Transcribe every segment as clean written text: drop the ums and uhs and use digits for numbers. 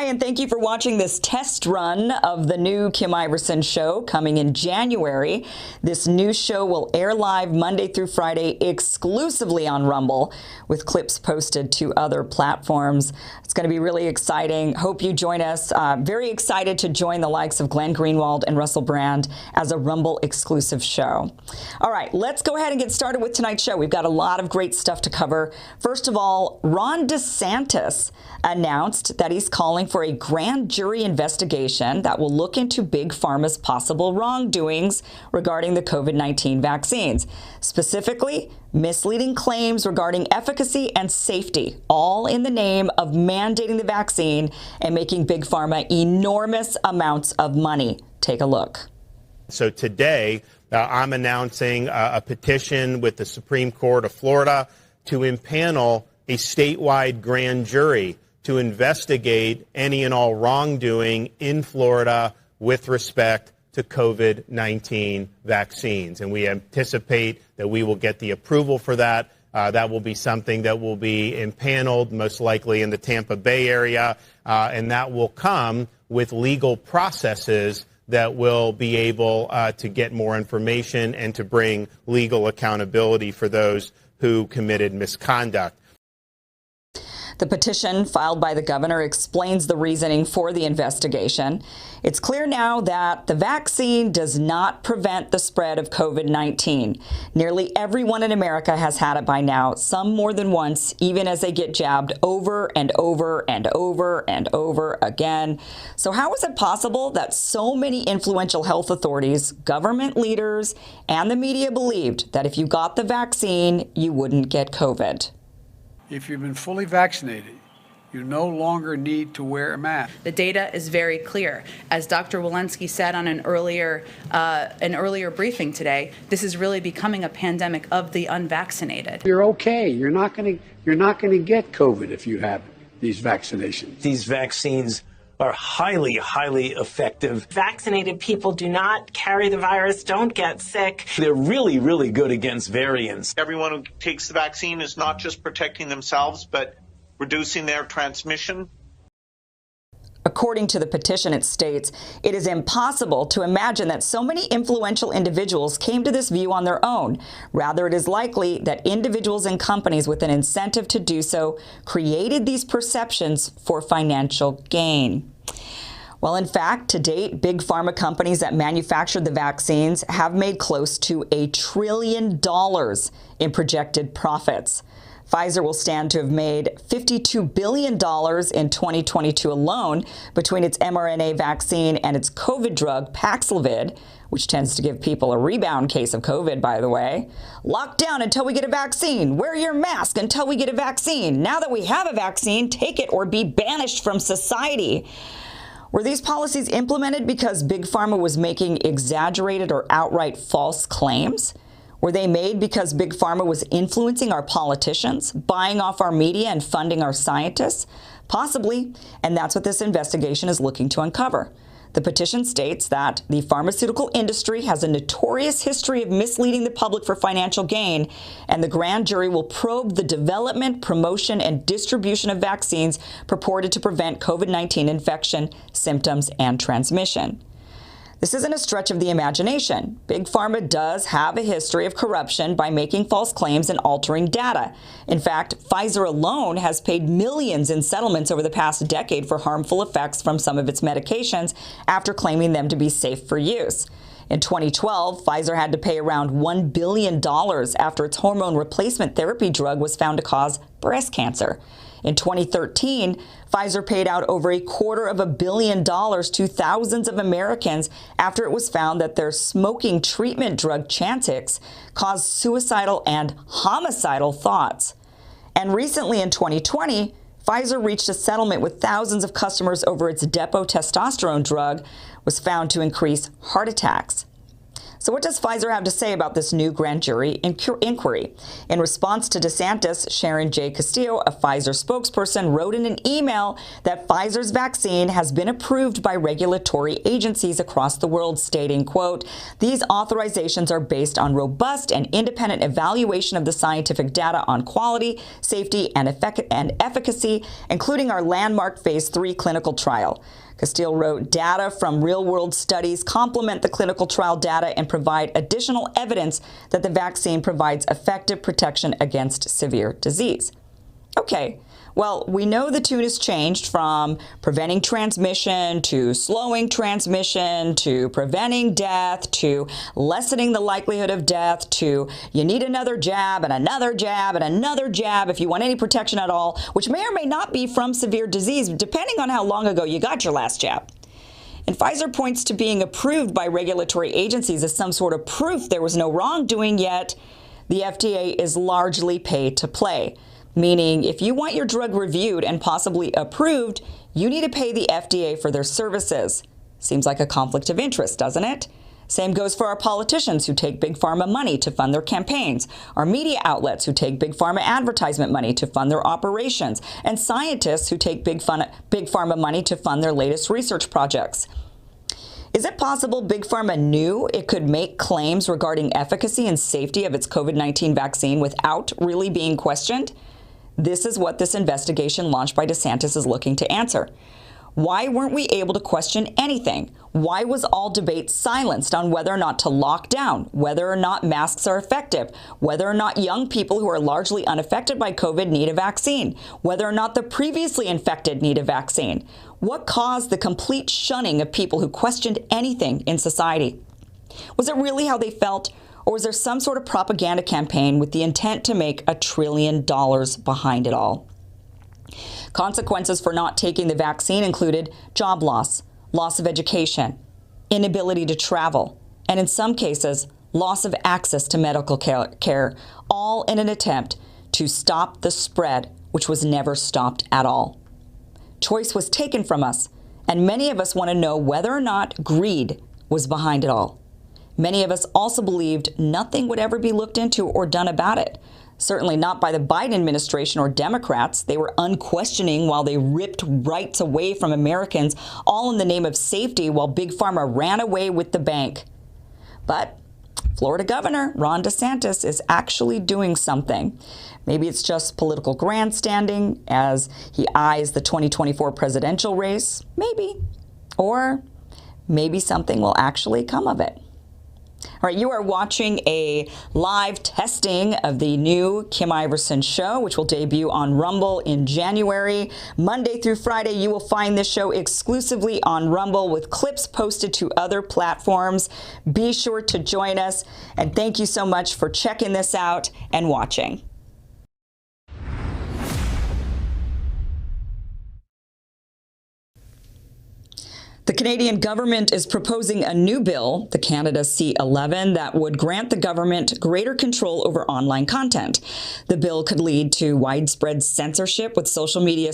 Hi, and thank you for watching this test run of the new Kim Iverson show coming in January. This new show will air live Monday through Friday exclusively on Rumble, with clips posted to other platforms. It's going to be really exciting. Hope you join us. Very excited to join the likes of Glenn Greenwald and Russell Brand as a Rumble exclusive show. All right, let's go ahead and get started with tonight's show. We've got a lot of great stuff to cover. First of all, Ron DeSantis announced that he's calling for a grand jury investigation that will look into Big Pharma's possible wrongdoings regarding the COVID-19 vaccines, specifically misleading claims regarding efficacy and safety, all in the name of mandating the vaccine and making Big Pharma enormous amounts of money. Take a look. So today, I'm announcing a petition with the Supreme Court of Florida to impanel a statewide grand jury to investigate any and all wrongdoing in Florida with respect to COVID-19 vaccines. And we anticipate that we will get the approval for that. That will be something that will be impaneled, most likely in the Tampa Bay area, and that will come with legal processes that will be able to get more information and to bring legal accountability for those who committed misconduct. The petition filed by the governor explains the reasoning for the investigation. It's clear now that the vaccine does not prevent the spread of COVID-19. Nearly everyone in America has had it by now, some more than once, even as they get jabbed over and over and over and over again. So how is it possible that so many influential health authorities, government leaders, and the media believed that if you got the vaccine, you wouldn't get COVID? If you've been fully vaccinated, you no longer need to wear a mask. The data is very clear. As Dr. Walensky said on an earlier briefing today, this is really becoming a pandemic of the unvaccinated. You're okay. You're not going to get COVID if you have these vaccinations. These vaccines are highly, highly effective. Vaccinated people do not carry the virus, don't get sick. They're really, really good against variants. Everyone who takes the vaccine is not just protecting themselves, but reducing their transmission. According to the petition, it states, it is impossible to imagine that so many influential individuals came to this view on their own. Rather, it is likely that individuals and companies with an incentive to do so created these perceptions for financial gain. Well, in fact, to date, big pharma companies that manufactured the vaccines have made close to $1 trillion in projected profits. Pfizer will stand to have made $52 billion in 2022 alone between its mRNA vaccine and its COVID drug, Paxlovid, which tends to give people a rebound case of COVID, by the way. Lock down until we get a vaccine. Wear your mask until we get a vaccine. Now that we have a vaccine, take it or be banished from society. Were these policies implemented because Big Pharma was making exaggerated or outright false claims? Were they made because Big Pharma was influencing our politicians, buying off our media and funding our scientists? Possibly, and that's what this investigation is looking to uncover. The petition states that the pharmaceutical industry has a notorious history of misleading the public for financial gain, and the grand jury will probe the development, promotion, and distribution of vaccines purported to prevent COVID-19 infection, symptoms, and transmission. This isn't a stretch of the imagination. Big Pharma does have a history of corruption by making false claims and altering data. In fact, Pfizer alone has paid millions in settlements over the past decade for harmful effects from some of its medications after claiming them to be safe for use. In 2012, Pfizer had to pay around $1 billion after its hormone replacement therapy drug was found to cause breast cancer. In 2013, Pfizer paid out over $250 million to thousands of Americans after it was found that their smoking treatment drug Chantix caused suicidal and homicidal thoughts. And recently in 2020, Pfizer reached a settlement with thousands of customers over its depot testosterone drug was found to increase heart attacks. So what does Pfizer have to say about this new grand jury inquiry? In response to DeSantis, Sharon J. Castillo, a Pfizer spokesperson, wrote in an email that Pfizer's vaccine has been approved by regulatory agencies across the world, stating, quote, "These authorizations are based on robust and independent evaluation of the scientific data on quality, safety, and efficacy, including our landmark phase 3 clinical trial." Castillo wrote, "Data from real-world studies complement the clinical trial data and provide additional evidence that the vaccine provides effective protection against severe disease." Okay, well, we know the tune has changed from preventing transmission to slowing transmission to preventing death to lessening the likelihood of death to you need another jab and another jab and another jab if you want any protection at all, which may or may not be from severe disease, depending on how long ago you got your last jab. And Pfizer points to being approved by regulatory agencies as some sort of proof there was no wrongdoing, yet the FDA is largely pay to play. Meaning, if you want your drug reviewed and possibly approved, you need to pay the FDA for their services. Seems like a conflict of interest, doesn't it? Same goes for our politicians who take big pharma money to fund their campaigns, our media outlets who take big pharma advertisement money to fund their operations, and scientists who take big pharma money to fund their latest research projects. Is it possible Big Pharma knew it could make claims regarding efficacy and safety of its COVID-19 vaccine without really being questioned? This is what this investigation launched by DeSantis is looking to answer. Why weren't we able to question anything? Why was all debate silenced on whether or not to lock down, whether or not masks are effective, whether or not young people who are largely unaffected by COVID need a vaccine, whether or not the previously infected need a vaccine? What caused the complete shunning of people who questioned anything in society? Was it really how they felt? Or was there some sort of propaganda campaign with the intent to make $1 trillion behind it all? Consequences for not taking the vaccine included job loss, loss of education, inability to travel, and in some cases, loss of access to medical care, all in an attempt to stop the spread, which was never stopped at all. Choice was taken from us, and many of us want to know whether or not greed was behind it all. Many of us also believed nothing would ever be looked into or done about it. Certainly not by the Biden administration or Democrats. They were unquestioning while they ripped rights away from Americans, all in the name of safety, while Big Pharma ran away with the bank. But Florida Governor Ron DeSantis is actually doing something. Maybe it's just political grandstanding as he eyes the 2024 presidential race. Maybe. Or maybe something will actually come of it. All right, you are watching a live testing of the new Kim Iverson show, which will debut on Rumble in January. Monday through Friday, you will find this show exclusively on Rumble with clips posted to other platforms. Be sure to join us, and thank you so much for checking this out and watching. The Canadian government is proposing a new bill, the Canada C11, that would grant the government greater control over online content. The bill could lead to widespread censorship with social media,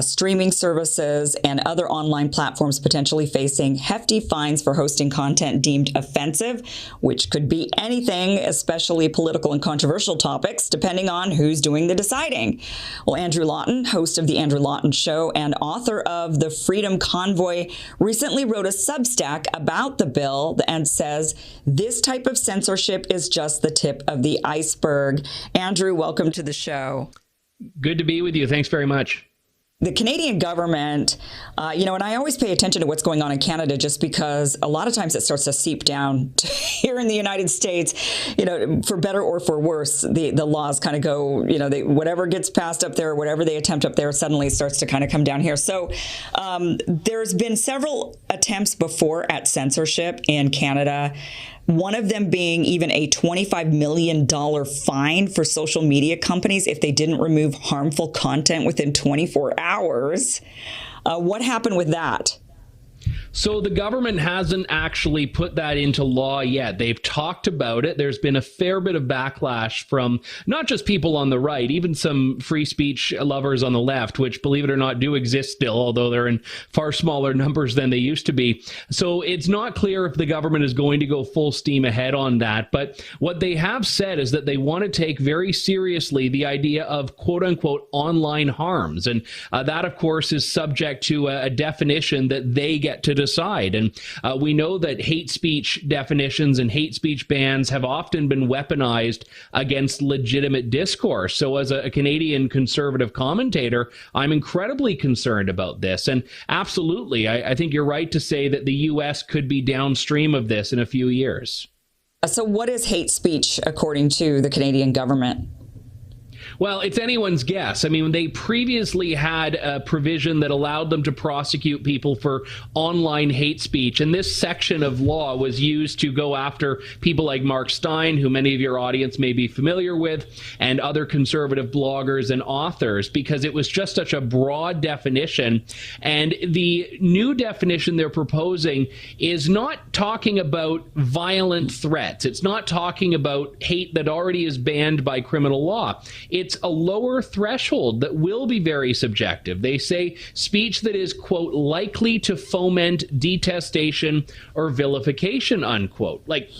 streaming services, and other online platforms potentially facing hefty fines for hosting content deemed offensive, which could be anything, especially political and controversial topics, depending on who's doing the deciding. Well, Andrew Lawton, host of The Andrew Lawton Show and author of The Freedom Convoy, recently wrote a Substack about the bill and says this type of censorship is just the tip of the iceberg. Andrew, welcome to the show. Good to be with you. Thanks very much. The Canadian government, and I always pay attention to what's going on in Canada just because a lot of times it starts to seep down to here in the United States, for better or for worse, the laws kind of go, whatever gets passed up there, whatever they attempt up there suddenly starts to kind of come down here. So there's been several attempts before at censorship in Canada. One of them being even a $25 million fine for social media companies if they didn't remove harmful content within 24 hours. What happened with that? So the government hasn't actually put that into law yet. They've talked about it. There's been a fair bit of backlash from not just people on the right, even some free speech lovers on the left, which, believe it or not, do exist still, although they're in far smaller numbers than they used to be. So it's not clear if the government is going to go full steam ahead on that. But what they have said is that they want to take very seriously the idea of quote unquote online harms. And that, of course, is subject to a definition that they get to decide. And we know that hate speech definitions and hate speech bans have often been weaponized against legitimate discourse. So as a Canadian conservative commentator, I'm incredibly concerned about this. And absolutely, I think you're right to say that the U.S. could be downstream of this in a few years. So what is hate speech according to the Canadian government? Well, it's anyone's guess. I mean, they previously had a provision that allowed them to prosecute people for online hate speech. And this section of law was used to go after people like Mark Steyn, who many of your audience may be familiar with, and other conservative bloggers and authors, because it was just such a broad definition. And the new definition they're proposing is not talking about violent threats. It's not talking about hate that already is banned by criminal law. It's a lower threshold that will be very subjective. They say speech that is, quote, likely to foment detestation or vilification, unquote. Like,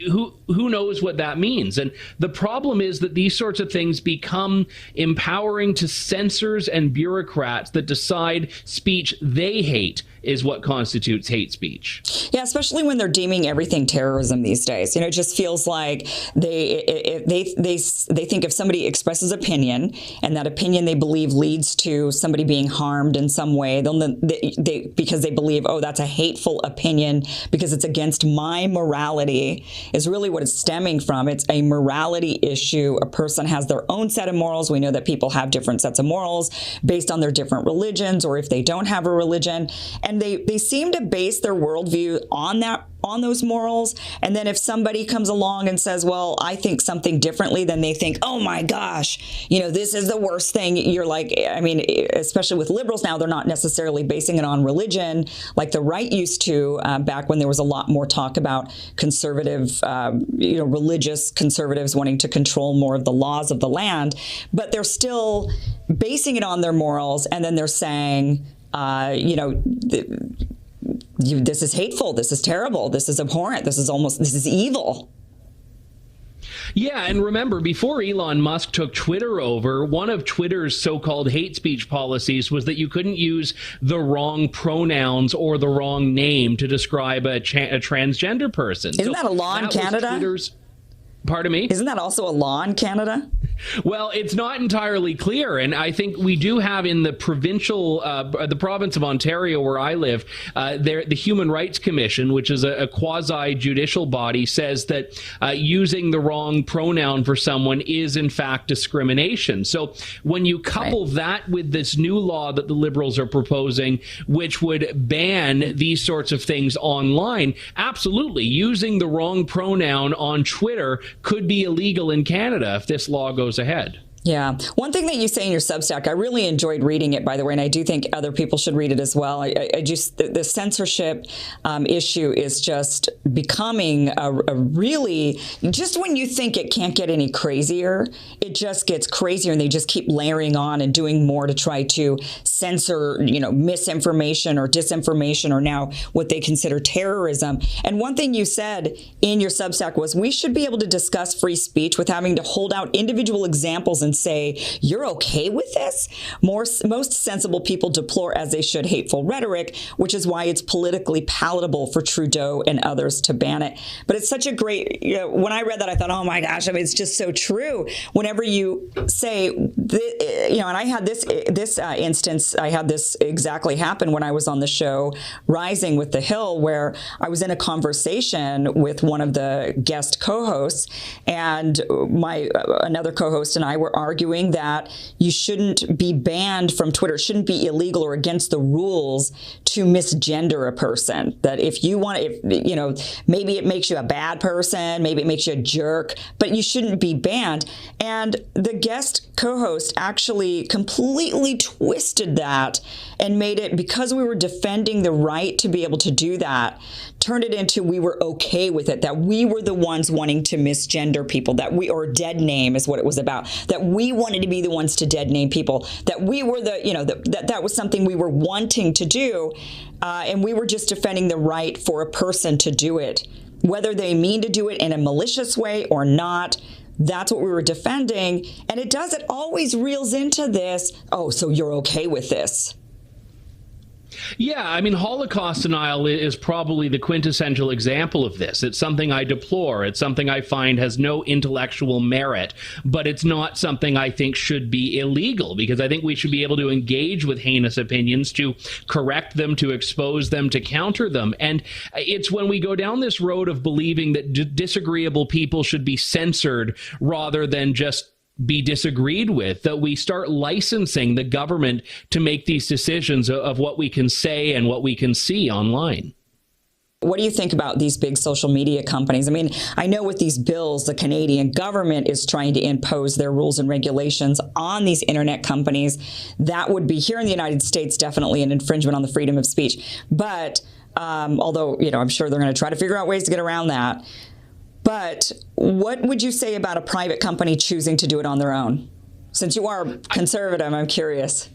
who knows what that means? And the problem is that these sorts of things become empowering to censors and bureaucrats that decide speech they hate is what constitutes hate speech. Yeah, especially when they're deeming everything terrorism these days. You know, it just feels like they think if somebody expresses opinion and that opinion they believe leads to somebody being harmed in some way, because they believe, oh, that's a hateful opinion because it's against my morality, is really what it's stemming from. It's a morality issue. A person has their own set of morals. We know that people have different sets of morals based on their different religions, or if they don't have a religion. And they seem to base their worldview on those morals. And then if somebody comes along and says, well, I think something differently, then they think, oh my gosh, you know, this is the worst thing. You're like, I mean, especially with liberals now, they're not necessarily basing it on religion like the right used to back when there was a lot more talk about conservative, religious conservatives wanting to control more of the laws of the land. But they're still basing it on their morals. And then they're saying, this is hateful, this is terrible, this is abhorrent, this is evil. Yeah, and remember, before Elon Musk took Twitter over, one of Twitter's so-called hate speech policies was that you couldn't use the wrong pronouns or the wrong name to describe a transgender person. Isn't that a law in Canada? Pardon me? Isn't that also a law in Canada? Well, it's not entirely clear, and I think we do have in the the province of Ontario where I live, the Human Rights Commission, which is a quasi-judicial body, says that using the wrong pronoun for someone is in fact discrimination. So when you couple that with this new law that the Liberals are proposing, which would ban these sorts of things online, absolutely, using the wrong pronoun on Twitter could be illegal in Canada if this law goes ahead. Yeah. One thing that you say in your Substack, I really enjoyed reading it, by the way, and I do think other people should read it as well. The censorship issue is just becoming a really, just when you think it can't get any crazier, it just gets crazier, and they just keep layering on and doing more to try to censor, misinformation or disinformation, or now what they consider terrorism. And one thing you said in your Substack was we should be able to discuss free speech with having to hold out individual examples and say, you're okay with this? Most sensible people deplore, as they should, hateful rhetoric, which is why it's politically palatable for Trudeau and others to ban it. But it's such a great, when I read that, I thought, oh my gosh, I mean, it's just so true. Whenever you say, and I had this instance, I had this exactly happen when I was on the show Rising with the Hill, where I was in a conversation with one of the guest co-hosts, and another co-host and I were arguing that you shouldn't be banned from Twitter, it shouldn't be illegal or against the rules to misgender a person. That if you want, maybe it makes you a bad person, maybe it makes you a jerk, but you shouldn't be banned. And the guest co-host actually completely twisted that and made it, because we were defending the right to be able to do that, turned it into we were okay with it, that we were the ones wanting to misgender people, that we, or dead name is what it was about, that we wanted to be the ones to dead name people, that we were that was something we were wanting to do, and we were just defending the right for a person to do it, whether they mean to do it in a malicious way or not. That's what we were defending. And it always reels into this, oh, so you're okay with this. Yeah, I mean, Holocaust denial is probably the quintessential example of this. It's something I deplore. It's something I find has no intellectual merit, but it's not something I think should be illegal, because I think we should be able to engage with heinous opinions, to correct them, to expose them, to counter them. And it's when we go down this road of believing that disagreeable people should be censored rather than just be disagreed with, that we start licensing the government to make these decisions of what we can say and what we can see online. What do you think about these big social media companies? I mean, I know with these bills, the Canadian government is trying to impose their rules and regulations on these internet companies. That would be, here in the United States, definitely an infringement on the freedom of speech. But although, I'm sure they're going to try to figure out ways to get around that. But what would you say about a private company choosing to do it on their own? Since you are conservative, I'm curious.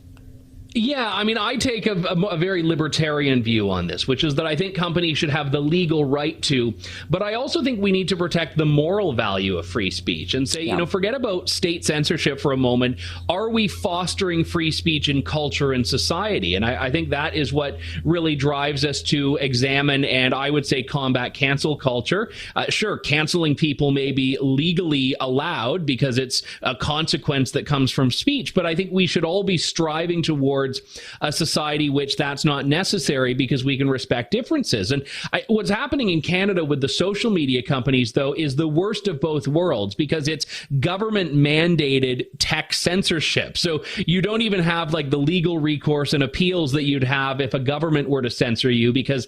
Yeah, I mean, I take a very libertarian view on this, which is that I think companies should have the legal right to, but I also think we need to protect the moral value of free speech and say, forget about state censorship for a moment. Are we fostering free speech in culture and society? And I think that is what really drives us to examine and, I would say, combat cancel culture. Sure, canceling people may be legally allowed because it's a consequence that comes from speech, but I think we should all be striving towards a society which that's not necessary, because we can respect differences. And what's happening in Canada with the social media companies, though, is the worst of both worlds, because it's government mandated tech censorship. So you don't even have like the legal recourse and appeals that you'd have if a government were to censor you, because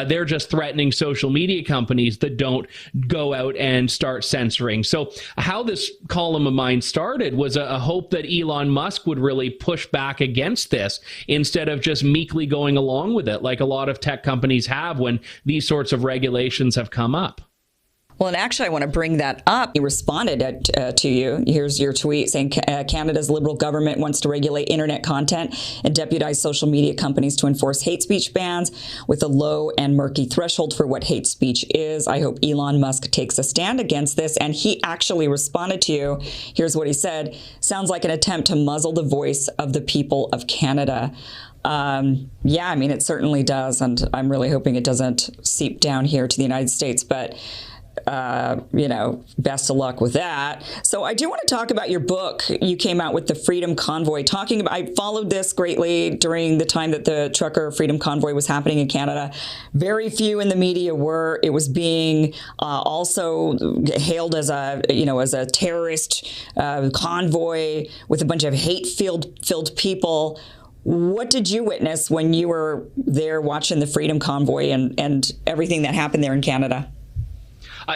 they're just threatening social media companies that don't go out and start censoring. So how this column of mine started was a hope that Elon Musk would really push back against this, instead of just meekly going along with it like a lot of tech companies have when these sorts of regulations have come up. Well, and actually, I want to bring that up. He responded to you. Here's your tweet saying Canada's Liberal government wants to regulate internet content and deputize social media companies to enforce hate speech bans with a low and murky threshold for what hate speech is. I hope Elon Musk takes a stand against this. And he actually responded to you. Here's what he said. Sounds like an attempt to muzzle the voice of the people of Canada. Yeah, I mean, it certainly does. And I'm really hoping it doesn't seep down here to the United States. But best of luck with that. So I do want to talk about your book. You came out with the Freedom Convoy, talking about, I followed this greatly during the time that the trucker Freedom Convoy was happening in Canada. Very few in the media were. It was being also hailed as a terrorist convoy with a bunch of hate-filled people. What did you witness when you were there watching the Freedom Convoy and everything that happened there in Canada?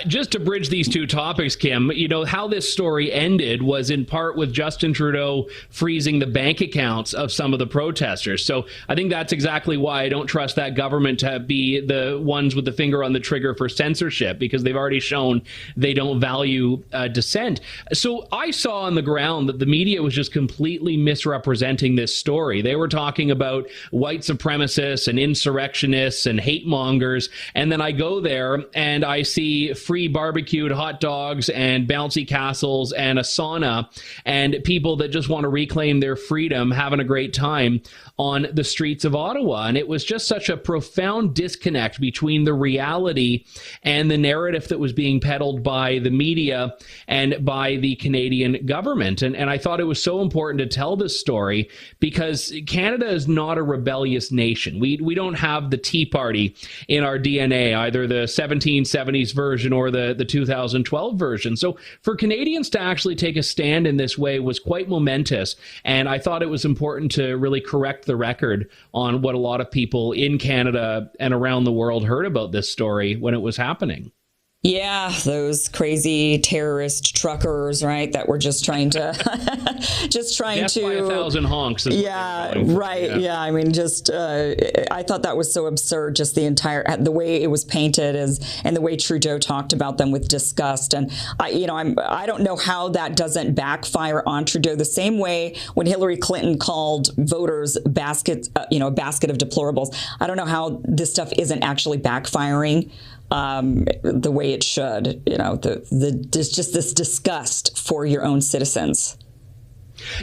Just to bridge these two topics, Kim, how this story ended was in part with Justin Trudeau freezing the bank accounts of some of the protesters. So I think that's exactly why I don't trust that government to be the ones with the finger on the trigger for censorship, because they've already shown they don't value dissent. So I saw on the ground that the media was just completely misrepresenting this story. They were talking about white supremacists and insurrectionists and hate mongers. And then I go there and I see free barbecued hot dogs and bouncy castles and a sauna and people that just want to reclaim their freedom, having a great time on the streets of Ottawa. And it was just such a profound disconnect between the reality and the narrative that was being peddled by the media and by the Canadian government. And I thought it was so important to tell this story because Canada is not a rebellious nation. We don't have the Tea Party in our DNA, either the 1770s version version or the 2012 version. So for Canadians to actually take a stand in this way was quite momentous. And I thought it was important to really correct the record on what a lot of people in Canada and around the world heard about this story when it was happening. Yeah, those crazy terrorist truckers, right? That were just trying to, Death by 1,000 honks. Yeah, right. Yeah. I mean, I thought that was so absurd. Just the way it was painted and the way Trudeau talked about them with disgust. And I don't know how that doesn't backfire on Trudeau the same way when Hillary Clinton called voters a basket of deplorables. I don't know how this stuff isn't actually backfiring the way it should. There's just this disgust for your own citizens.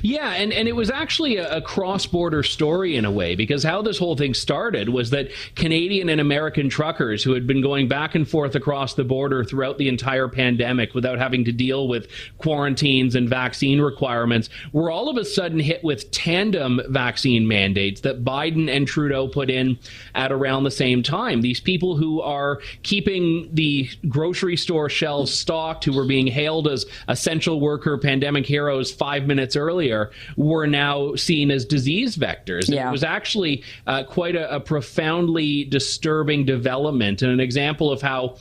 Yeah, and it was actually a cross-border story in a way, because how this whole thing started was that Canadian and American truckers who had been going back and forth across the border throughout the entire pandemic without having to deal with quarantines and vaccine requirements were all of a sudden hit with tandem vaccine mandates that Biden and Trudeau put in at around the same time. These people who are keeping the grocery store shelves stocked, who were being hailed as essential worker pandemic heroes 5 minutes earlier, were now seen as disease vectors. Yeah. It was actually quite a profoundly disturbing development, and an example of how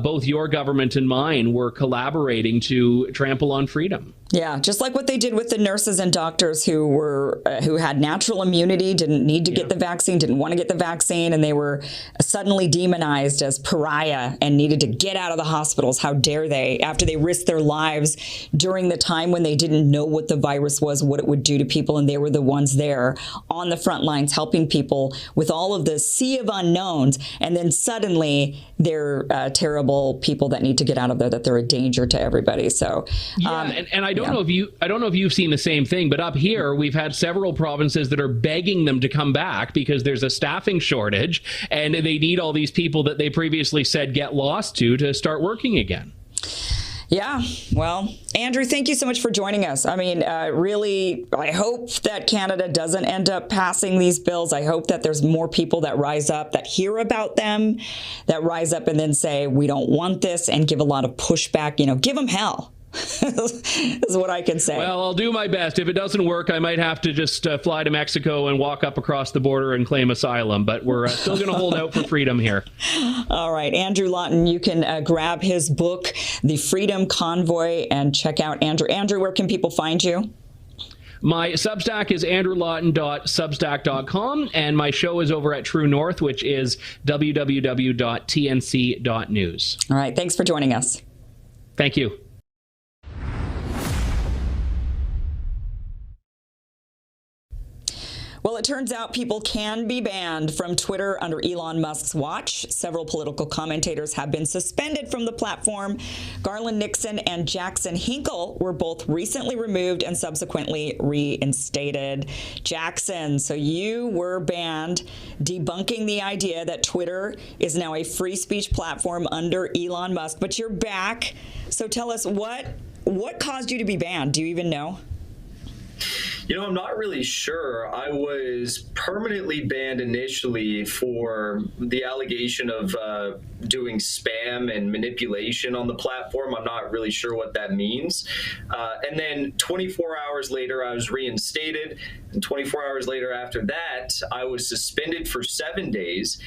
both your government and mine were collaborating to trample on freedom. Yeah, just like what they did with the nurses and doctors who had natural immunity, didn't need to get the vaccine, didn't want to get the vaccine, and they were suddenly demonized as pariah and needed to get out of the hospitals. How dare they, after they risked their lives during the time when they didn't know what the virus was, what it would do to people, and they were the ones there on the front lines helping people with all of the sea of unknowns, and then suddenly they're terrible people that need to get out of there, that they're a danger to everybody. So and I don't know if you've seen the same thing, but up here we've had several provinces that are begging them to come back because there's a staffing shortage and they need all these people that they previously said get lost to start working again. Yeah, well, Andrew, thank you so much for joining us. I mean, really, I hope that Canada doesn't end up passing these bills. I hope that there's more people that rise up, that hear about them, that rise up and then say, we don't want this, and give a lot of pushback, give them hell. is what I can say. Well, I'll do my best. If it doesn't work, I might have to just fly to Mexico and walk up across the border and claim asylum. But we're still going to hold out for freedom here. All right. Andrew Lawton, you can grab his book, The Freedom Convoy, and check out Andrew. Andrew, where can people find you? My Substack is andrewlawton.substack.com, and my show is over at True North, which is www.tnc.news. All right. Thanks for joining us. Thank you. Well, it turns out people can be banned from Twitter under Elon Musk's watch. Several political commentators have been suspended from the platform. Garland Nixon and Jackson Hinkle were both recently removed and subsequently reinstated. Jackson, so you were banned, debunking the idea that Twitter is now a free speech platform under Elon Musk, but you're back. So tell us, what caused you to be banned? Do you even know? I'm not really sure. I was permanently banned initially for the allegation of doing spam and manipulation on the platform. I'm not really sure what that means. And then 24 hours later, I was reinstated. And 24 hours later after that, I was suspended for 7 days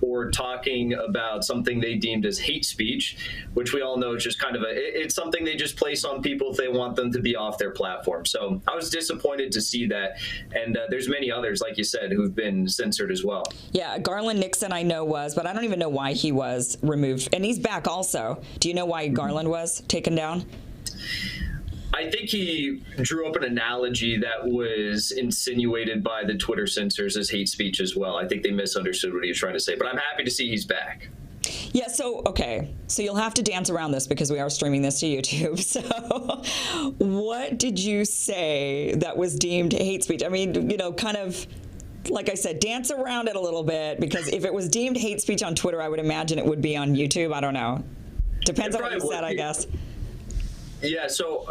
for talking about something they deemed as hate speech, which we all know is just kind of it's something they just place on people if they want them to be off their platform. So I was disappointed to see that. And there's many others, like you said, who've been censored as well. Yeah, Garland Nixon I know was, but I don't even know why he was removed. And he's back also. Do you know why Garland was taken down? I think he drew up an analogy that was insinuated by the Twitter censors as hate speech as well. I think they misunderstood what he was trying to say, but I'm happy to see he's back. Yeah, so you'll have to dance around this because we are streaming this to YouTube. So what did you say that was deemed hate speech? I mean, kind of, like I said, dance around it a little bit, because if it was deemed hate speech on Twitter, I would imagine it would be on YouTube. I don't know. Depends on what you said, I guess. Yeah, so,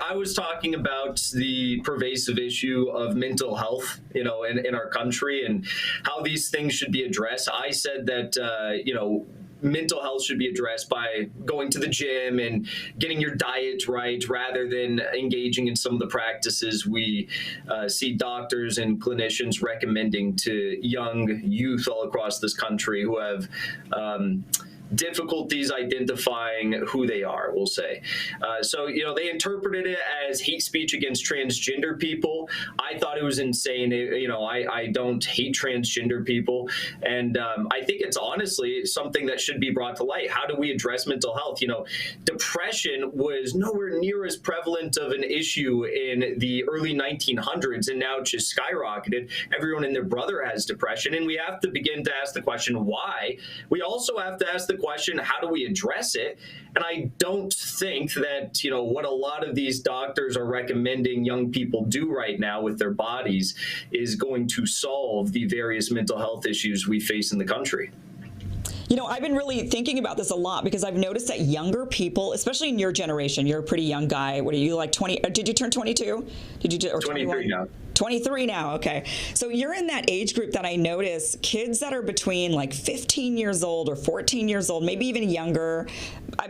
I was talking about the pervasive issue of mental health, in our country and how these things should be addressed. I said that, mental health should be addressed by going to the gym and getting your diet right, rather than engaging in some of the practices we see doctors and clinicians recommending to young youth all across this country who have difficulties identifying who they are, we'll say. So, they interpreted it as hate speech against transgender people. I thought it was insane. I don't hate transgender people. And I think it's honestly something that should be brought to light. How do we address mental health? Depression was nowhere near as prevalent of an issue in the early 1900s, and now it's just skyrocketed. Everyone and their brother has depression, and we have to begin to ask the question, why? We also have to ask the question, how do we address it? And I don't think that, what a lot of these doctors are recommending young people do right now with their bodies is going to solve the various mental health issues we face in the country. I've been really thinking about this a lot because I've noticed that younger people, especially in your generation, you're a pretty young guy. What are you, like 20? Did you turn 22? Did you, or 23 now. 23 now, okay. So you're in that age group that I notice kids that are between like 15 years old or 14 years old, maybe even younger,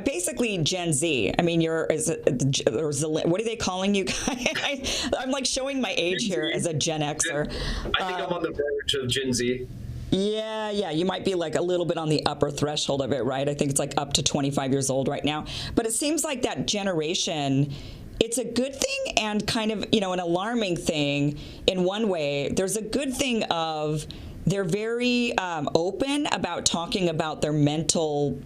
basically Gen Z. I mean, what are they calling you guys? I'm like showing my age here as a Gen Xer. I think I'm on the verge of Gen Z. Yeah, you might be like a little bit on the upper threshold of it, right? I think it's like up to 25 years old right now. But it seems like that generation, it's a good thing and kind of, an alarming thing in one way. There's a good thing of they're very open about talking about their mental,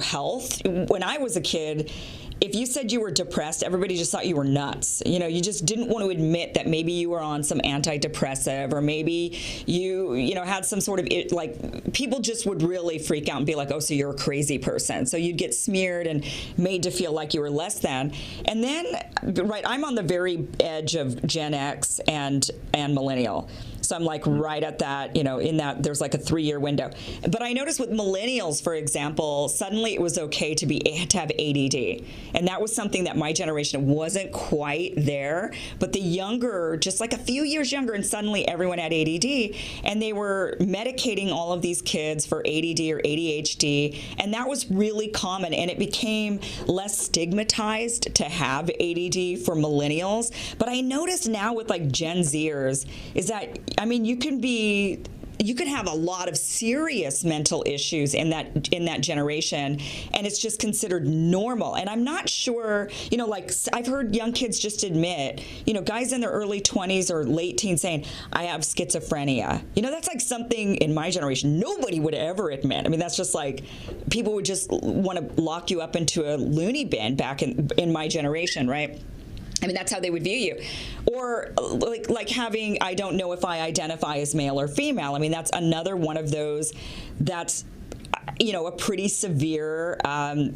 health. When I was a kid, if you said you were depressed, everybody just thought you were nuts. You just didn't want to admit that maybe you were on some antidepressive, or maybe you had some sort of, people just would really freak out and be like, oh, so you're a crazy person. So you'd get smeared and made to feel like you were less than. And then, right, I'm on the very edge of Gen X and millennial. So I'm like right at that, in that there's like a 3-year window. But I noticed with millennials, for example, suddenly it was okay to have ADD. And that was something that my generation wasn't quite there. But the younger, just like a few years younger, and suddenly everyone had ADD. And they were medicating all of these kids for ADD or ADHD. And that was really common. And it became less stigmatized to have ADD for millennials. But I noticed now with like Gen Zers is that, you can have a lot of serious mental issues in that generation, and it's just considered normal. And I'm not sure, like I've heard young kids just admit, guys in their early 20s or late teens saying, I have schizophrenia. That's like something in my generation nobody would ever admit. That's just like people would just want to lock you up into a loony bin back in my generation, right? That's how they would view you. Or like having, I don't know if I identify as male or female. That's another one of those that's, a pretty severe,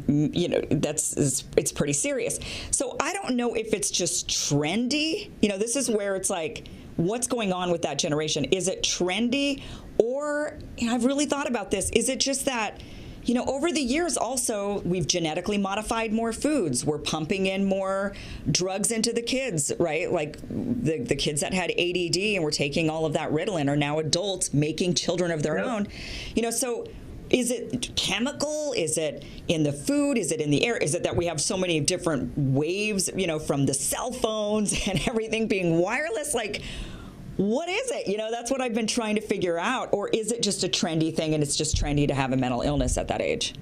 it's pretty serious. So I don't know if it's just trendy. This is where it's like, what's going on with that generation? Is it trendy? Or, I've really thought about this. Is it just that, over the years also, we've genetically modified more foods. We're pumping in more drugs into the kids, right? Like the kids that had ADD and were taking all of that Ritalin are now adults making children of their own. So is it chemical? Is it in the food? Is it in the air? Is it that we have so many different waves, from the cell phones and everything being wireless? Like, what is it? That's what I've been trying to figure out. Or is it just a trendy thing and it's just trendy to have a mental illness at that age?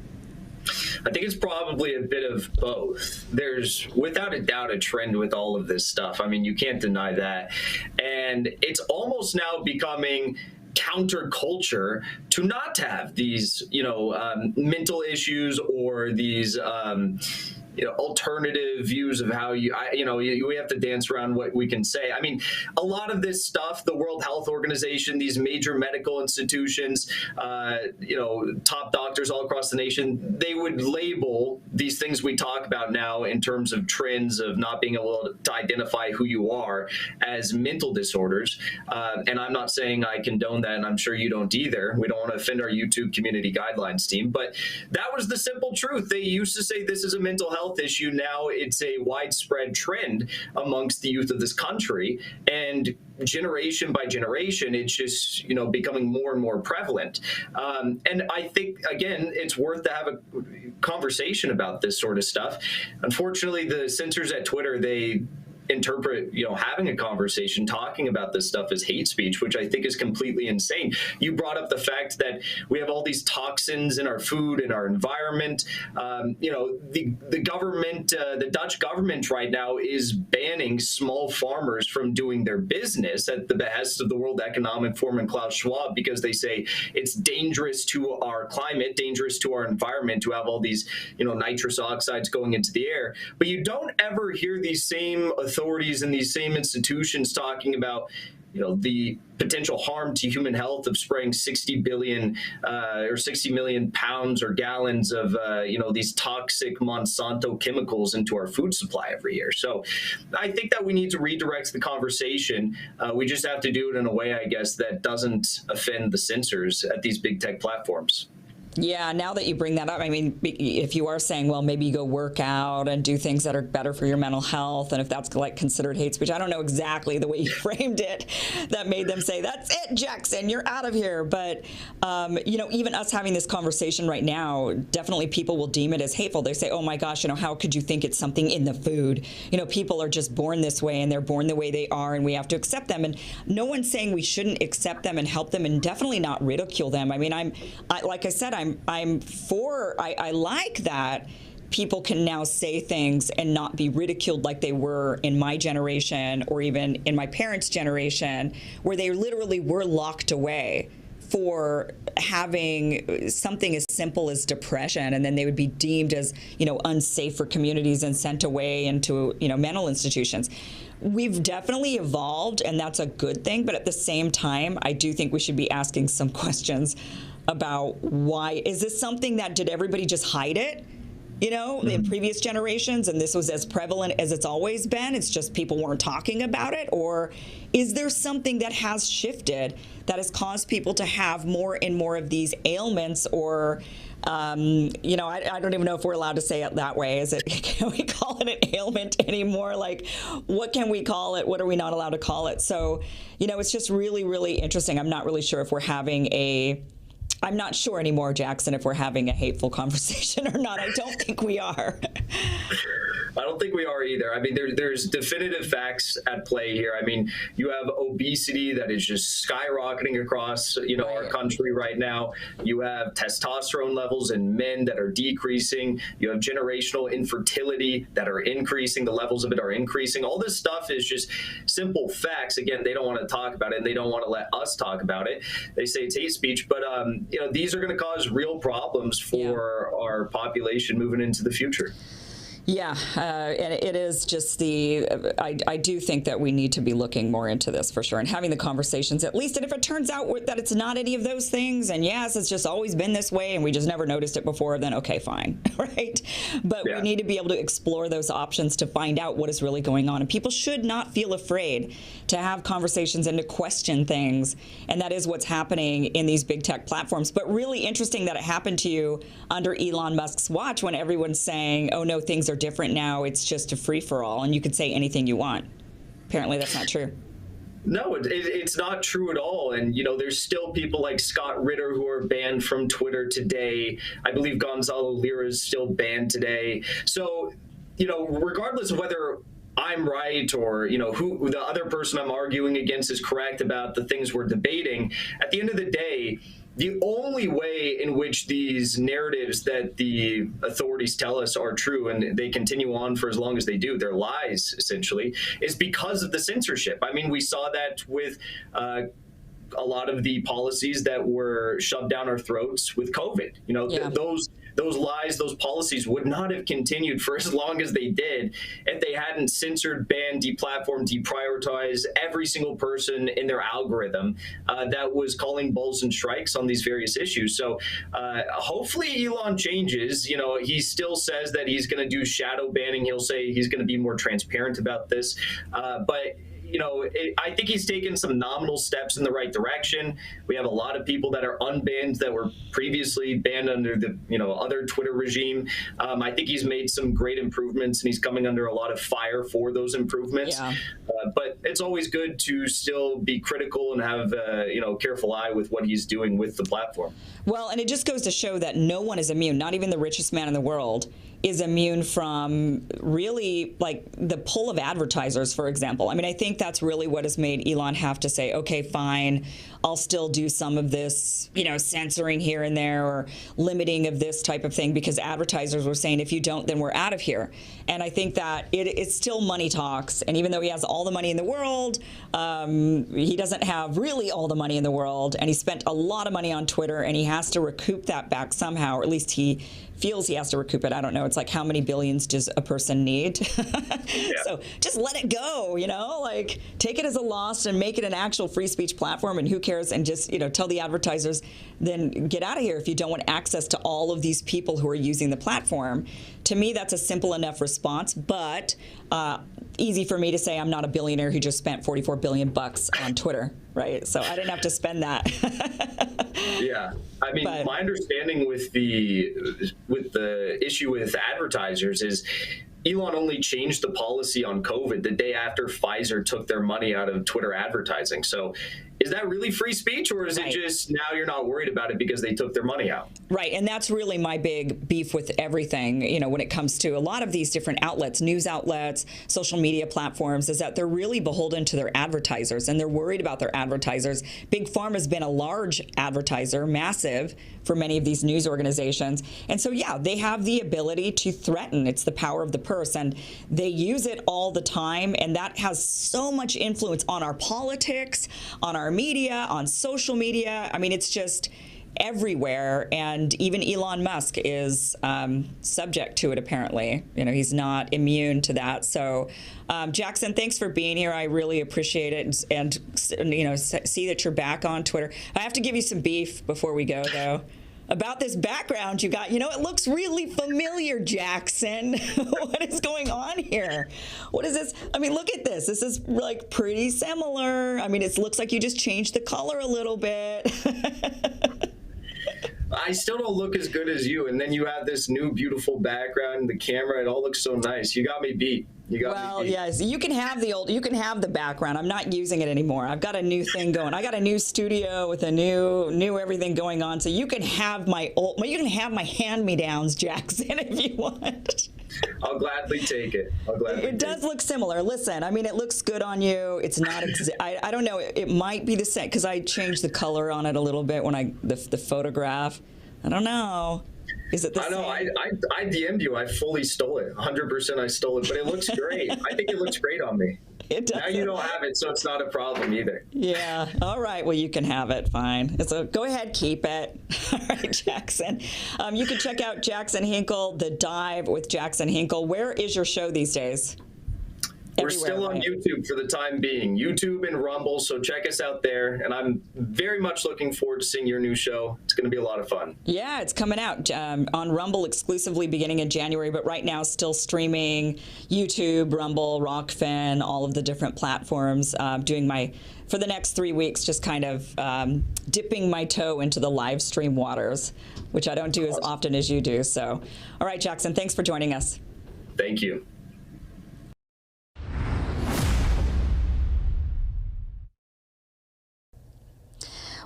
I think it's probably a bit of both. There's without a doubt a trend with all of this stuff. You can't deny that. And it's almost now becoming counterculture to not have these, mental issues or these, alternative views of how we have to dance around what we can say. A lot of this stuff, the World Health Organization, these major medical institutions, top doctors all across the nation, they would label these things we talk about now in terms of trends of not being able to identify who you are as mental disorders. And I'm not saying I condone that, and I'm sure you don't either. We don't want to offend our YouTube community guidelines team, but that was the simple truth. They used to say this is a mental health health issue, now it's a widespread trend amongst the youth of this country. And generation by generation, it's just, becoming more and more prevalent. And I think, again, it's worth to have a conversation about this sort of stuff. Unfortunately, the censors at Twitter, they interpret, having a conversation, talking about this stuff as hate speech, which I think is completely insane. You brought up the fact that we have all these toxins in our food and our environment. The government, the Dutch government right now is banning small farmers from doing their business at the behest of the World Economic Forum and Klaus Schwab, because they say it's dangerous to our climate, dangerous to our environment to have all these, nitrous oxides going into the air. But you don't ever hear these same authorities and these same institutions talking about, the potential harm to human health of spraying 60 billion or 60 million pounds or gallons of, these toxic Monsanto chemicals into our food supply every year. So I think that we need to redirect the conversation. We just have to do it in a way, I guess, that doesn't offend the censors at these big tech platforms. Yeah, now that you bring that up, I mean, if you are saying, well, maybe you go work out and do things that are better for your mental health, and if that's like considered hate speech, I don't know exactly the way you framed it that made them say, that's it, Jackson, you're out of here. But, even us having this conversation right now, definitely people will deem it as hateful. They say, oh my gosh, how could you think it's something in the food? People are just born this way and they're born the way they are, and we have to accept them. And no one's saying we shouldn't accept them and help them, and definitely not ridicule them. I mean, like I said, I like that people can now say things and not be ridiculed like they were in my generation or even in my parents' generation, where they literally were locked away for having something as simple as depression, and then they would be deemed as, unsafe for communities and sent away into, mental institutions. We've definitely evolved, and that's a good thing. But at the same time, I do think we should be asking some questions about why. Is this something that, did everybody just hide it, in previous generations, and this was as prevalent as it's always been? It's just people weren't talking about it? Or is there something that has shifted that has caused people to have more and more of these ailments? Or I don't even know if we're allowed to say it that way. Can we call it an ailment anymore? Like, what can we call it? What are we not allowed to call it? So, it's just really, really interesting. I'm not really sure if I'm not sure anymore, Jackson, if we're having a hateful conversation or not. I don't think we are. I don't think we are either. I mean, there's definitive facts at play here. I mean, you have obesity that is just skyrocketing across, our country right now. You have testosterone levels in men that are decreasing. You have generational infertility that are increasing. The levels of it are increasing. All this stuff is just simple facts. Again, they don't want to talk about it, and they don't want to let us talk about it. They say it's hate speech, but these are going to cause real problems for our population moving into the future. Yeah, and it is just I do think that we need to be looking more into this for sure, and having the conversations at least. And if it turns out that it's not any of those things, and yes, it's just always been this way and we just never noticed it before, then okay, fine, right? But we need to be able to explore those options to find out what is really going on. And people should not feel afraid to have conversations and to question things. And that is what's happening in these big tech platforms. But really interesting that it happened to you under Elon Musk's watch, when everyone's saying, oh no, things are different now, it's just a free-for-all and you could say anything you want. Apparently that's not true. No, it's not true at all. And, there's still people like Scott Ritter who are banned from Twitter today. I believe Gonzalo Lira is still banned today. So, regardless of whether I'm right or, who the other person I'm arguing against is correct about the things we're debating, at the end of the day, the only way in which these narratives that the authorities tell us are true, and they continue on for as long as they do, they're lies, essentially, is because of the censorship. I mean, we saw that with a lot of the policies that were shoved down our throats with COVID. Those lies, those policies would not have continued for as long as they did if they hadn't censored, banned, deplatformed, deprioritized every single person in their algorithm that was calling bulls and strikes on these various issues. So hopefully Elon changes. He still says that he's going to do shadow banning. He'll say he's going to be more transparent about this. But I think he's taken some nominal steps in the right direction. We have a lot of people that are unbanned that were previously banned under the other Twitter regime. I think he's made some great improvements, and he's coming under a lot of fire for those improvements. Yeah. But it's always good to still be critical and have a careful eye with what he's doing with the platform. Well, and it just goes to show that no one is immune, not even the richest man in the world is immune from really like the pull of advertisers, for example. I mean, I think that's really what has made Elon have to say, okay, fine, I'll still do some of this, censoring here and there or limiting of this type of thing, because advertisers were saying, if you don't, then we're out of here. And I think that it's still money talks. And even though he has all the money in the world, he doesn't have really all the money in the world. And he spent a lot of money on Twitter, and he has to recoup that back somehow, or at least he feels he has to recoup it. I don't know. It's like, how many billions does a person need? Yeah. So just let it go, like take it as a loss and make it an actual free speech platform, and who cares, and just, tell the advertisers, then get out of here if you don't want access to all of these people who are using the platform. To me, that's a simple enough response, but easy for me to say I'm not a billionaire who just spent $44 billion on Twitter, right? So I didn't have to spend that. Yeah, I mean, my understanding with the issue with advertisers is Elon only changed the policy on COVID the day after Pfizer took their money out of Twitter advertising. So is that really free speech, or is it just now you're not worried about it because they took their money out? Right. And that's really my big beef with everything, when it comes to a lot of these different outlets, news outlets, social media platforms, is that they're really beholden to their advertisers, and they're worried about their advertisers. Big Pharma has been a large advertiser, massive, for many of these news organizations. And so, yeah, they have the ability to threaten. It's the power of the purse, and they use it all the time. And that has so much influence on our politics, on our media, on social media. I mean, it's just everywhere. And even Elon Musk is subject to it, apparently. He's not immune to that. So, Jackson, thanks for being here. I really appreciate it. And see that you're back on Twitter. I have to give you some beef before we go, though, about this background you got. It looks really familiar, Jackson. What is going on here? What is this? I mean, look at this. This is like pretty similar. I mean, it looks like you just changed the color a little bit. I still don't look as good as you, and then you have this new beautiful background, the camera, it all looks so nice. You got me beat. Well, yes, you can have the background. I'm not using it anymore. I've got a new thing going. I got a new studio with a new everything going on. So you can have my hand-me-downs, Jackson, if you want. I'll gladly take it. It does look similar. Listen, I mean, it looks good on you. It's not. I don't know. It might be the same because I changed the color on it a little bit when the photograph. I don't know. Is it the same? I DM'd you. I fully stole it. 100% I stole it, but it looks great. I think it looks great on me. It does. Now you don't have it, so it's not a problem either. Yeah. All right. Well, you can have it. Fine. So go ahead, keep it. All right, Jackson. You can check out Jackson Hinkle, The Dive with Jackson Hinkle. Where is your show these days? We're still on YouTube for the time being. YouTube and Rumble, so check us out there. And I'm very much looking forward to seeing your new show. It's going to be a lot of fun. Yeah, it's coming out on Rumble exclusively beginning in January, but right now still streaming YouTube, Rumble, Rokfin, all of the different platforms. For the next 3 weeks, just kind of dipping my toe into the live stream waters, which I don't do as often as you do. So, all right, Jackson, thanks for joining us. Thank you.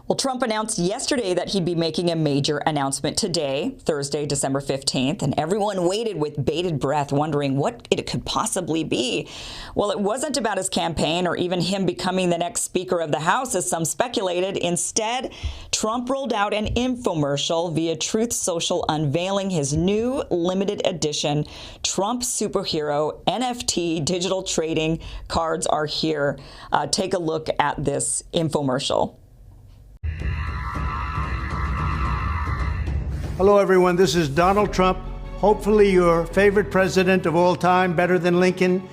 Well, Trump announced yesterday that he'd be making a major announcement today, Thursday, December 15th, and everyone waited with bated breath, wondering what it could possibly be. Well, it wasn't about his campaign or even him becoming the next Speaker of the House, as some speculated. Instead, Trump rolled out an infomercial via Truth Social unveiling his new limited edition Trump Superhero NFT digital trading cards are here. Take a look at this infomercial. Hello, everyone. This is Donald Trump, hopefully your favorite president of all time, better than Lincoln,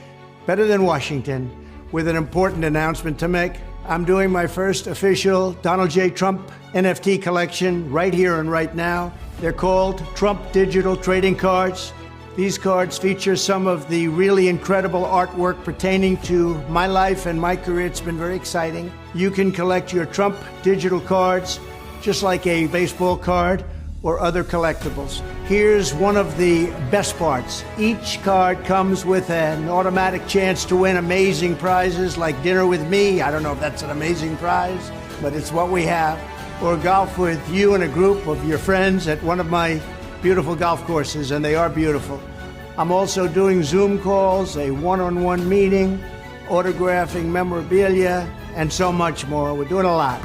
better than Washington, with an important announcement to make. I'm doing my first official Donald J. Trump NFT collection right here and right now. They're called Trump Digital Trading Cards. These cards feature some of the really incredible artwork pertaining to my life and my career. It's been very exciting. You can collect your Trump digital cards just like a baseball card or other collectibles. Here's one of the best parts. Each card comes with an automatic chance to win amazing prizes like dinner with me. I don't know if that's an amazing prize, but it's what we have. Or golf with you and a group of your friends at one of my beautiful golf courses, and they are beautiful. I'm also doing Zoom calls, a one-on-one meeting, autographing memorabilia, and so much more. We're doing a lot.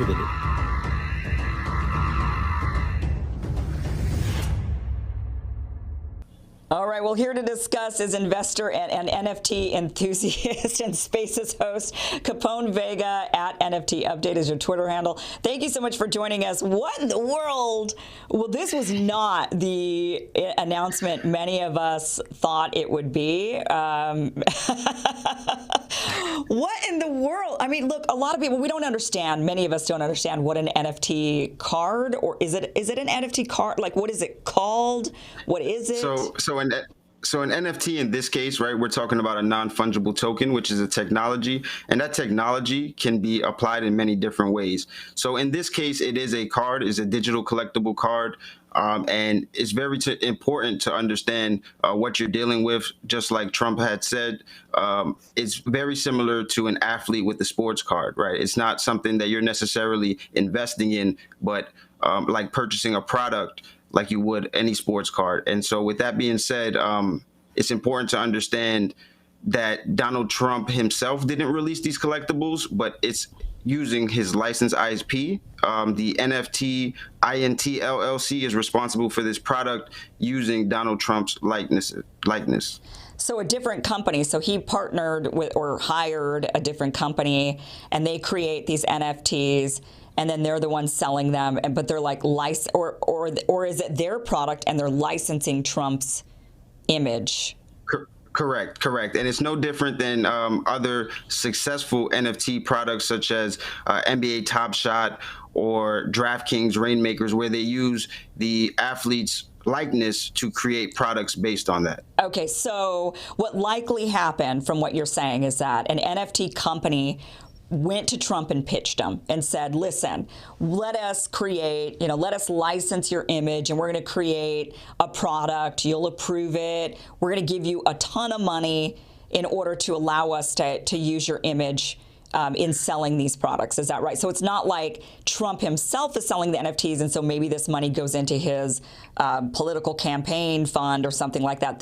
All right, well, here to discuss is investor and NFT enthusiast and Spaces host Capone Vega at NFT Update is your Twitter handle. Thank you so much for joining us. What in the world? Well, this was not the announcement many of us thought it would be. What in the world? I mean, look, a lot of people, we don't understand. Many of us don't understand what an NFT card, or is it an NFT card? Like, what is it called? What is it? So an NFT in this case, right, we're talking about a non-fungible token, which is a technology, and that technology can be applied in many different ways. So in this case, it is a card, is a digital collectible card, and it's very important to understand what you're dealing with. Just like Trump had said, it's very similar to an athlete with a sports card, right? It's not something that you're necessarily investing in, but like purchasing a product like you would any sports card. And so with that being said, it's important to understand that Donald Trump himself didn't release these collectibles, but it's using his licensed ISP. The NFT INT LLC is responsible for this product using Donald Trump's likeness. So a different company, so he partnered with or hired a different company, and they create these NFTs, and then they're the ones selling them, but they're like or is it their product and they're licensing Trump's image? Correct. And it's no different than other successful NFT products such as NBA Top Shot or DraftKings Rainmakers, where they use the athlete's likeness to create products based on that. Okay, so what likely happened from what you're saying is that an NFT company went to Trump and pitched him and said, listen, let us license your image, and we're going to create a product. You'll approve it. We're going to give you a ton of money in order to allow us to use your image in selling these products. Is that right? So it's not like Trump himself is selling the NFTs, and so maybe this money goes into his political campaign fund or something like that.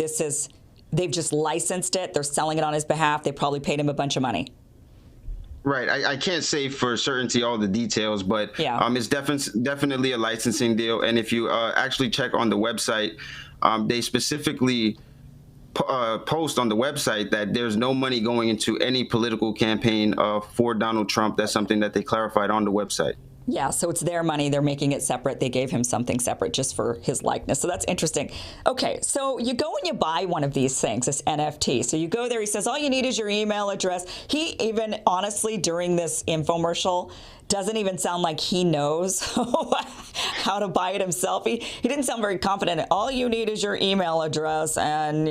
They've just licensed it. They're selling it on his behalf. They probably paid him a bunch of money. Right. I can't say for certainty all the details, but it's definitely a licensing deal. And if you actually check on the website, they specifically post on the website that there's no money going into any political campaign for Donald Trump. That's something that they clarified on the website. Yeah, so it's their money. They're making it separate. They gave him something separate just for his likeness. So that's interesting. Okay, so you go and you buy one of these things, this NFT. So you go there. He says, all you need is your email address. He even, honestly, during this infomercial, doesn't even sound like he knows how to buy it himself. He didn't sound very confident. All you need is your email address. And,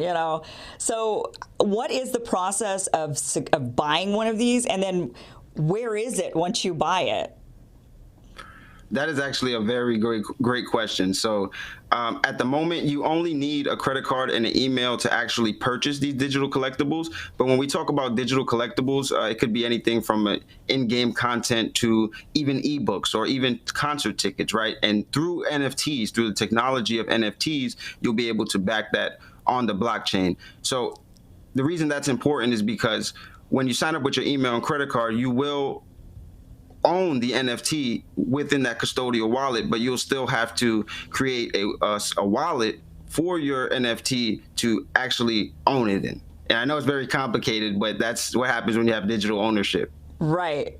so what is the process of buying one of these? And then where is it once you buy it? That is actually a very great question. So at the moment, you only need a credit card and an email to actually purchase these digital collectibles. But when we talk about digital collectibles, it could be anything from in-game content to even ebooks or even concert tickets, right? And through NFTs, through the technology of NFTs, you'll be able to back that on the blockchain. So the reason that's important is because when you sign up with your email and credit card, you will own the NFT within that custodial wallet, but you'll still have to create a wallet for your NFT to actually own it in. And I know it's very complicated, but that's what happens when you have digital ownership. Right.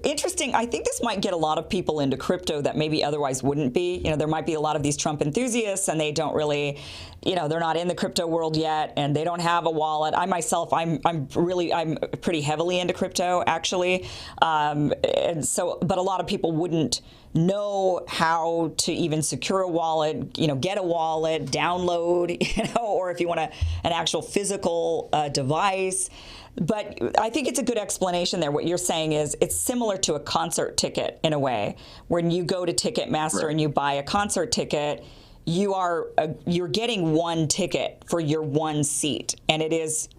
Interesting. I think this might get a lot of people into crypto that maybe otherwise wouldn't be. There might be a lot of these Trump enthusiasts, and they don't really, they're not in the crypto world yet, and they don't have a wallet. I myself, I'm pretty heavily into crypto, actually. And so, but a lot of people wouldn't know how to even secure a wallet, get a wallet, download, or if you want an actual physical device. But I think it's a good explanation there. What you're saying is it's similar to a concert ticket in a way. When you go to Ticketmaster and you buy a concert ticket, you're getting one ticket for your one seat, and it is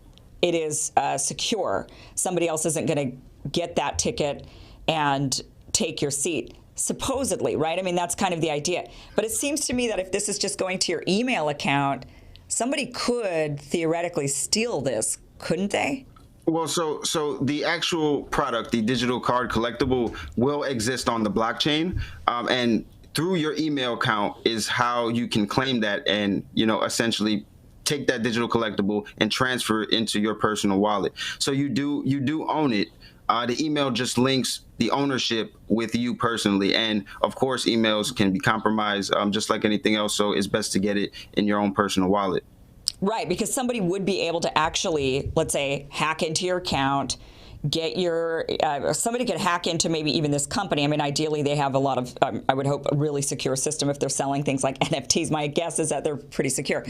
secure. Somebody else isn't going to get that ticket and take your seat, supposedly, right? I mean, that's kind of the idea. But it seems to me that if this is just going to your email account, somebody could theoretically steal this, couldn't they? Well, so the actual product, the digital card collectible, will exist on the blockchain, and through your email account is how you can claim that and, essentially take that digital collectible and transfer it into your personal wallet. So you do own it. The email just links the ownership with you personally. And of course, emails can be compromised just like anything else. So it's best to get it in your own personal wallet. Right, because somebody would be able to actually, let's say, hack into your account, get your, somebody could hack into maybe even this company. I mean, ideally, they have a lot of, I would hope, a really secure system if they're selling things like NFTs. My guess is that they're pretty secure.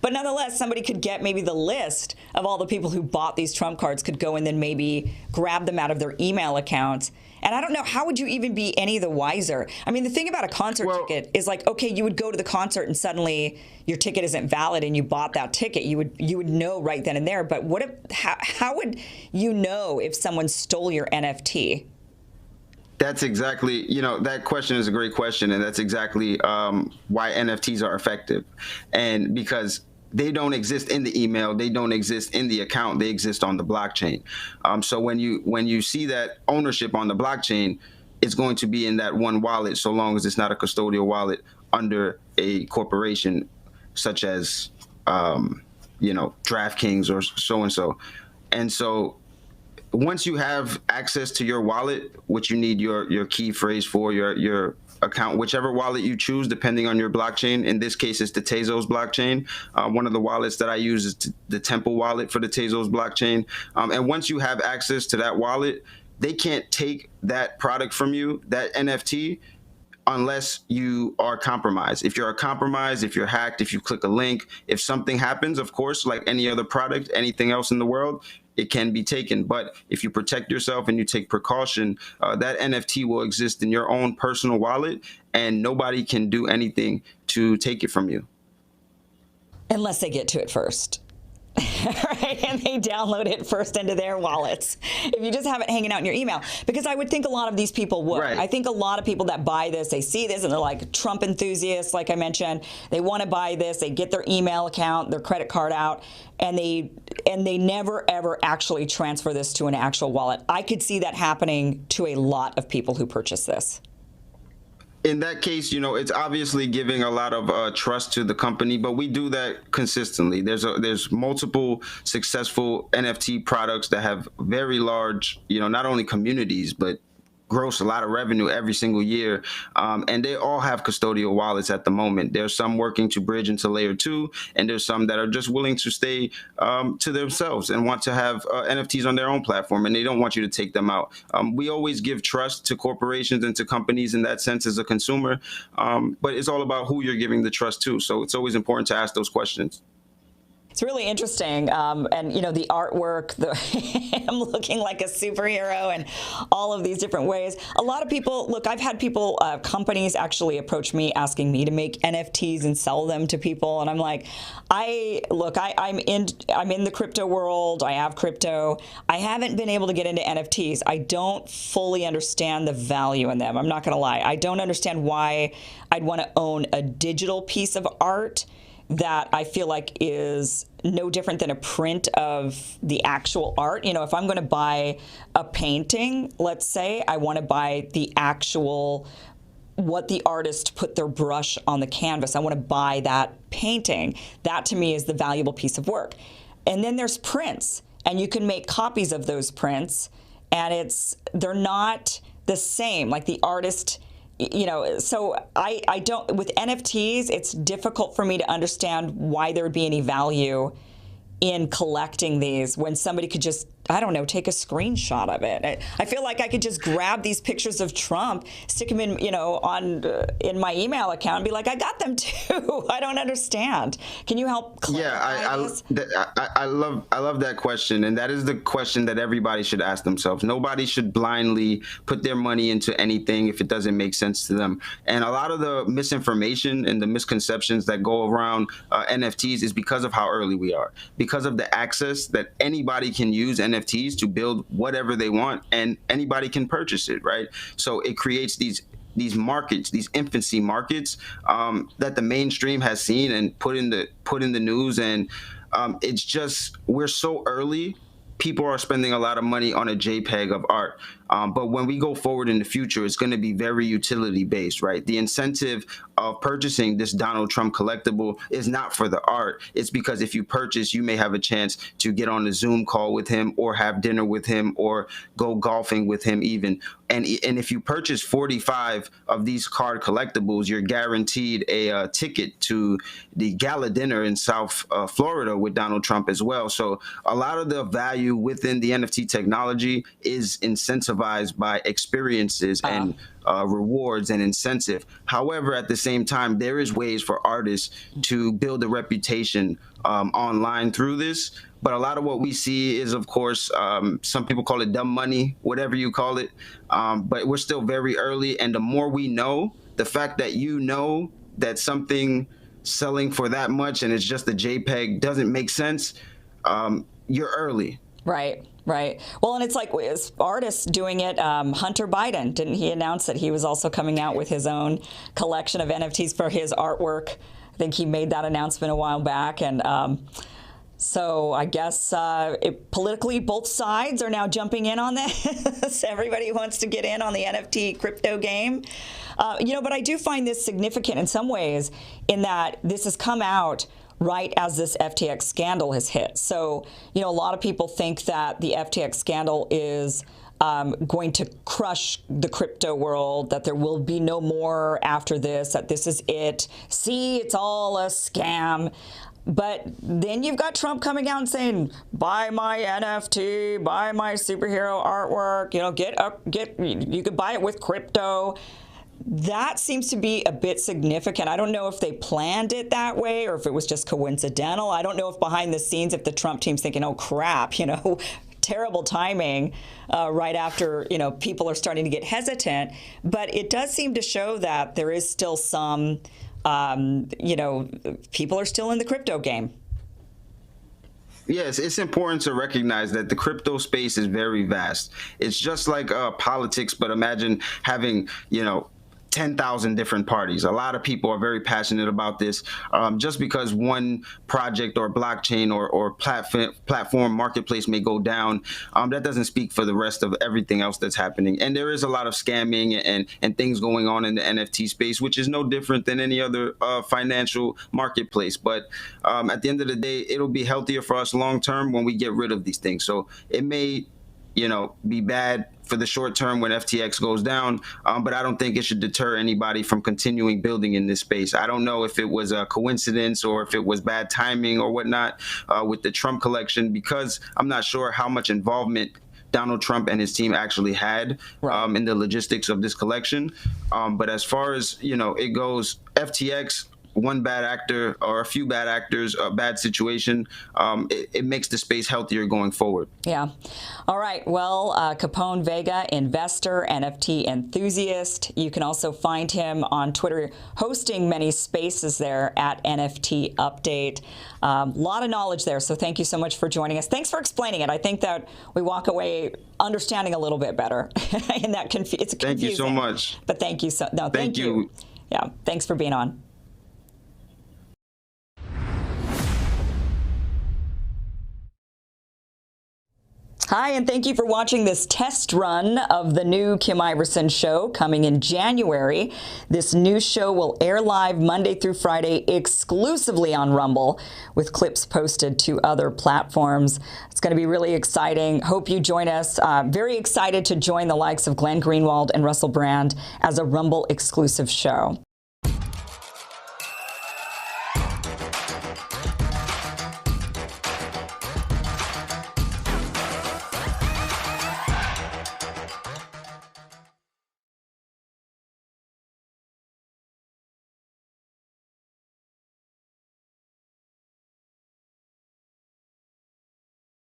But nonetheless, somebody could get maybe the list of all the people who bought these Trump cards, could go and then maybe grab them out of their email accounts. And I don't know, how would you even be any the wiser? I mean, the thing about a concert ticket is like, okay, you would go to the concert and suddenly your ticket isn't valid and you bought that ticket. You would know right then and there. But what if, how would you know if someone stole your NFT? That's exactly, that question is a great question. And that's exactly why NFTs are effective. And because they don't exist in the email, they don't exist in the account, they exist on the blockchain. So when you see that ownership on the blockchain, it's going to be in that one wallet, so long as it's not a custodial wallet under a corporation such as DraftKings or so-and-so. And so once you have access to your wallet, which you need your key phrase for, your account, whichever wallet you choose, depending on your blockchain. In this case, it's the Tezos blockchain. One of the wallets that I use is the Temple wallet for the Tezos blockchain. And once you have access to that wallet, they can't take that product from you, that NFT, unless you are compromised. If you're compromised, if you're hacked, if you click a link, if something happens, of course, like any other product, anything else in the world, it can be taken. But if you protect yourself and you take precaution, that NFT will exist in your own personal wallet, and nobody can do anything to take it from you. Unless they get to it first. Right, and they download it first into their wallets. If you just have it hanging out in your email, because I would think a lot of these people would. Right. I think a lot of people that buy this, they see this and they're like Trump enthusiasts, like I mentioned. They want to buy this. They get their email account, their credit card out, and they never ever actually transfer this to an actual wallet. I could see that happening to a lot of people who purchase this. In that case, it's obviously giving a lot of trust to the company, but we do that consistently. There's multiple successful NFT products that have very large, not only communities, but gross a lot of revenue every single year. And they all have custodial wallets at the moment. There's some working to bridge into layer 2, and there's some that are just willing to stay to themselves and want to have NFTs on their own platform, and they don't want you to take them out. We always give trust to corporations and to companies in that sense as a consumer, but it's all about who you're giving the trust to. So it's always important to ask those questions. It's really interesting, and the artwork, I'm looking like a superhero, and all of these different ways. A lot of people, look, I've had people, companies actually approach me asking me to make NFTs and sell them to people, and I'm like, I'm in the crypto world. I have crypto. I haven't been able to get into NFTs. I don't fully understand the value in them. I'm not going to lie. I don't understand why I'd want to own a digital piece of art that I feel like is no different than a print of the actual art. If I'm going to buy a painting, let's say, I want to buy the actual, what the artist put their brush on the canvas. I want to buy that painting. That to me is the valuable piece of work. And then there's prints, and you can make copies of those prints, and they're not the same. Like the artist, so I don't, with NFTs, it's difficult for me to understand why there would be any value in collecting these when somebody could just I don't know, take a screenshot of it. I feel like I could just grab these pictures of Trump, stick them in, in my email account and be like, I got them too. I don't understand. Can you help clarify this? I love that question. And that is the question that everybody should ask themselves. Nobody should blindly put their money into anything if it doesn't make sense to them. And a lot of the misinformation and the misconceptions that go around NFTs is because of how early we are, because of the access that anybody can use NFTs to build whatever they want, and anybody can purchase it, right? So it creates these markets, these infancy markets that the mainstream has seen and put in the news, and it's just, we're so early. People are spending a lot of money on a JPEG of art. But when we go forward in the future, it's going to be very utility based, right? The incentive of purchasing this Donald Trump collectible is not for the art. It's because if you purchase, you may have a chance to get on a Zoom call with him, or have dinner with him, or go golfing with him even. And if you purchase 45 of these card collectibles, you're guaranteed a ticket to the gala dinner in South Florida with Donald Trump as well. So a lot of the value within the NFT technology is incentivized by experiences and rewards and incentive. However, at the same time, there is ways for artists to build a reputation online through this. But a lot of what we see is, of course, some people call it dumb money, whatever you call it. But we're still very early. And the more we know, the fact that you know that something selling for that much and it's just a JPEG doesn't make sense, you're early. Right. Well, and it's like artists doing it. Hunter Biden, didn't he announce that he was also coming out with his own collection of NFTs for his artwork? I think he made that announcement a while back. And so I guess politically, both sides are now jumping in on this. Everybody wants to get in on the NFT crypto game. But I do find this significant in some ways, in that this has come out right as this FTX scandal has hit. So, a lot of people think that the FTX scandal is going to crush the crypto world, that there will be no more after this, that this is it. See, it's all a scam. But then you've got Trump coming out and saying, buy my NFT, buy my superhero artwork, you could buy it with crypto. That seems to be a bit significant. I don't know if they planned it that way or if it was just coincidental. I don't know if behind the scenes, if the Trump team's thinking, oh, crap, terrible timing right after, people are starting to get hesitant. But it does seem to show that there is still some, people are still in the crypto game. Yes, it's important to recognize that the crypto space is very vast. It's just like politics, but imagine having, 10,000 different parties. A lot of people are very passionate about this. Just because one project or blockchain or platform marketplace may go down, that doesn't speak for the rest of everything else that's happening. And there is a lot of scamming and things going on in the NFT space, which is no different than any other financial marketplace. But at the end of the day, it'll be healthier for us long term when we get rid of these things. So it may be bad for the short term when FTX goes down, but I don't think it should deter anybody from continuing building in this space. I don't know if it was a coincidence or if it was bad timing or whatnot with the Trump collection, because I'm not sure how much involvement Donald Trump and his team actually had in the logistics of this collection. But as far as, it goes, FTX, one bad actor or a few bad actors, a bad situation, it makes the space healthier going forward. Yeah. All right. Well, Capone Vega, investor, NFT enthusiast. You can also find him on Twitter, hosting many spaces there at NFT Update. A lot of knowledge there. So thank you so much for joining us. Thanks for explaining it. I think that we walk away understanding a little bit better. And that it's confusing. Thank you so much. But thank you. Thank you. Yeah. Thanks for being on. Hi, and thank you for watching this test run of the new Kim Iverson show coming in January. This new show will air live Monday through Friday exclusively on Rumble, with clips posted to other platforms. It's going to be really exciting. Hope you join us. Very excited to join the likes of Glenn Greenwald and Russell Brand as a Rumble exclusive show.